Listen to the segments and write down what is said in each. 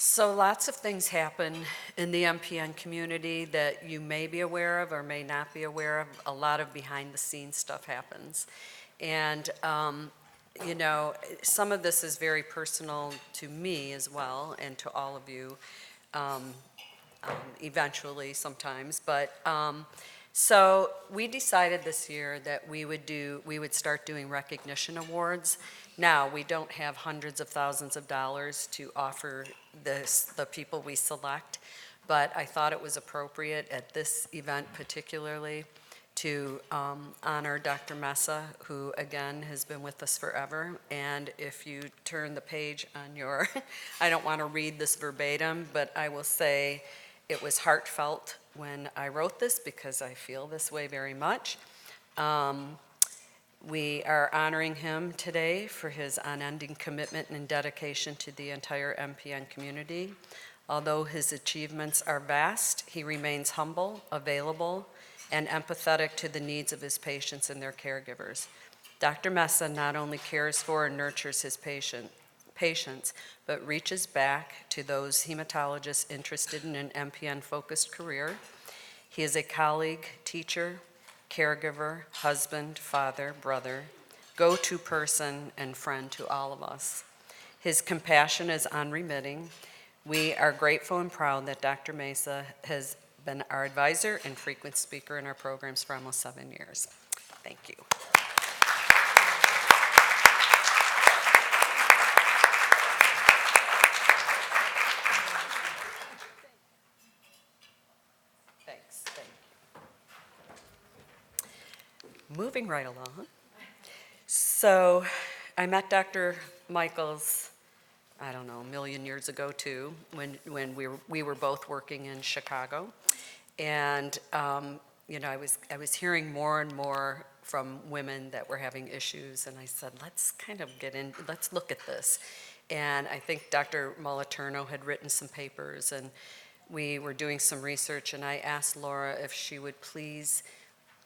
So lots of things happen in the MPN community that you may be aware of or may not be aware of. A lot of behind the scenes stuff happens. And, some of this is very personal to me as well and to all of you eventually sometimes. So we decided this year that we would start doing recognition awards. Now, we don't have hundreds of thousands of dollars to offer the people we select, but I thought it was appropriate at this event particularly to honor Dr. Mesa, who again has been with us forever. And if you turn the page on your, I don't want to read this verbatim, but I will say it was heartfelt when I wrote this because I feel this way very much. We are honoring him today for his unending commitment and dedication to the entire MPN community. Although his achievements are vast, he remains humble, available, and empathetic to the needs of his patients and their caregivers. Dr. Mesa not only cares for and nurtures his patients, but reaches back to those hematologists interested in an MPN-focused career. He is a colleague, teacher, caregiver, husband, father, brother, go-to person, and friend to all of us. His compassion is unremitting. We are grateful and proud that Dr. Mesa has been our advisor and frequent speaker in our programs for almost 7 years. Thank you. Thanks. Thank you. Moving right along. So I met Dr. Michaels, I don't know, a million years ago too, when we were both working in Chicago. And I was hearing more and more from women that were having issues, and I said, let's look at this. And I think Dr. Moliterno had written some papers, and we were doing some research, and I asked Laura if she would please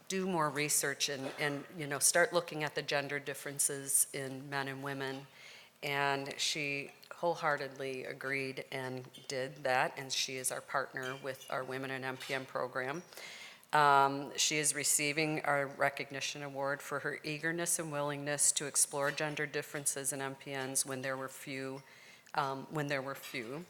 do more research and start looking at the gender differences in men and women. And she wholeheartedly agreed and did that, and she is our partner with our Women in MPN program. She is receiving our recognition award for her eagerness and willingness to explore gender differences in MPNs when there were few.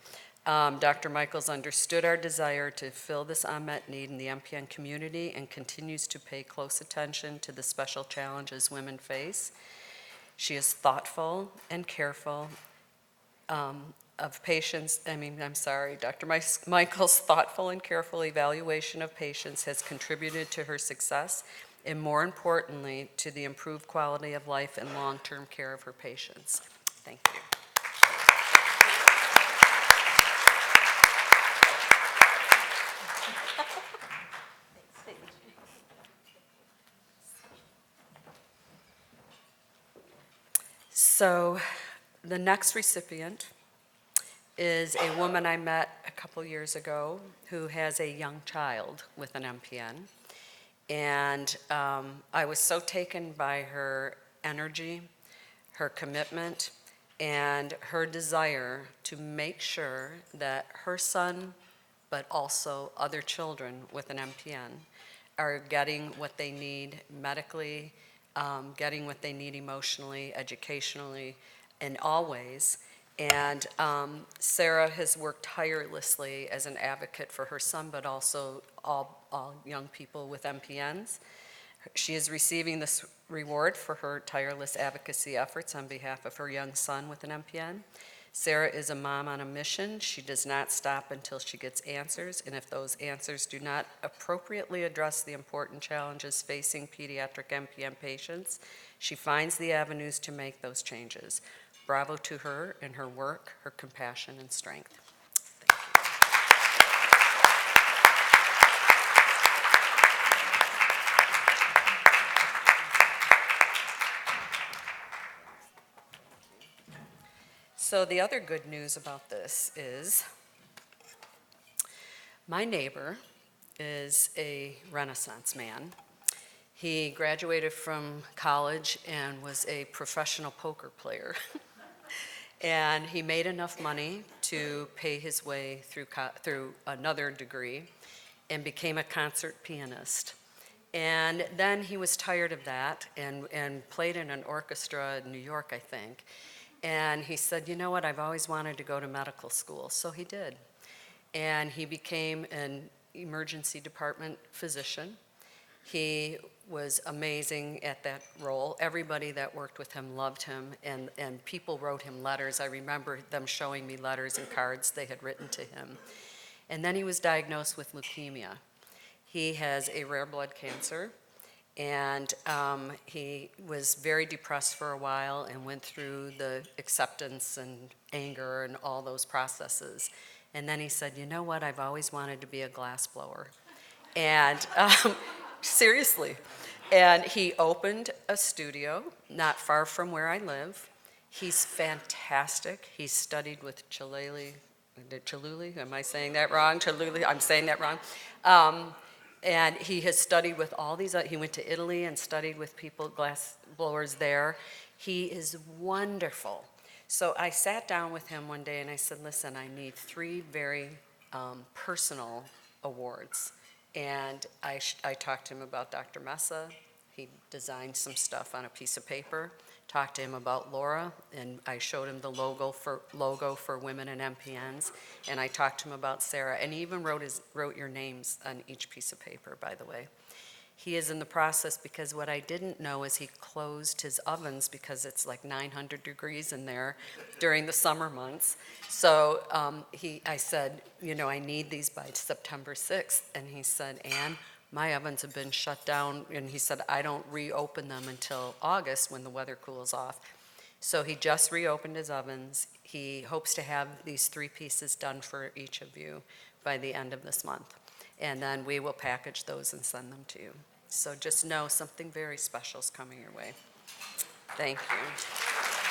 Dr. Michaels understood our desire to fill this unmet need in the MPN community and continues to pay close attention to the special challenges women face. She is thoughtful and careful of patients. Dr. Michaels' thoughtful and careful evaluation of patients has contributed to her success and, more importantly, to the improved quality of life and long-term care of her patients. Thank you. So the next recipient is a woman I met a couple years ago who has a young child with an MPN. And I was so taken by her energy, her commitment, and her desire to make sure that her son, but also other children with an MPN, are getting what they need medically, getting what they need emotionally, educationally, in all ways. And Sarah has worked tirelessly as an advocate for her son, but also all young people with MPNs. She is receiving this reward for her tireless advocacy efforts on behalf of her young son with an MPN. Sarah is a mom on a mission. She does not stop until she gets answers, and if those answers do not appropriately address the important challenges facing pediatric MPN patients, she finds the avenues to make those changes. Bravo to her and her work, her compassion, and strength. So the other good news about this is my neighbor is a Renaissance man. He graduated from college and was a professional poker player. And he made enough money to pay his way through another degree and became a concert pianist. And then he was tired of that and played in an orchestra in New York, I think. And he said, you know what, I've always wanted to go to medical school. So he did. And he became an emergency department physician. He was amazing at that role. Everybody that worked with him loved him, and people wrote him letters. I remember them showing me letters and cards they had written to him. And then he was diagnosed with leukemia. He has a rare blood cancer, and he was very depressed for a while and went through the acceptance and anger and all those processes. And then he said, you know what, I've always wanted to be a glassblower. And seriously. And he opened a studio not far from where I live. He's fantastic. He studied with Chaluli, am I saying that wrong? Chaluli, I'm saying that wrong. And he has studied with all these, he went to Italy and studied with people, glass blowers there. He is wonderful. So I sat down with him one day and I said, listen, I need 3 very personal awards. And I talked to him about Dr. Messa. He designed some stuff on a piece of paper. Talked to him about Laura, and I showed him the logo for women and MPNs. And I talked to him about Sarah, and he even wrote your names on each piece of paper, by the way. He is in the process, because what I didn't know is he closed his ovens because it's like 900 degrees in there during the summer months. So I said, you know, I need these by September 6th. And he said, Ann, my ovens have been shut down. And he said, I don't reopen them until August when the weather cools off. So he just reopened his ovens. He hopes to have these 3 pieces done for each of you by the end of this month. And then we will package those and send them to you. So just know something very special is coming your way. Thank you.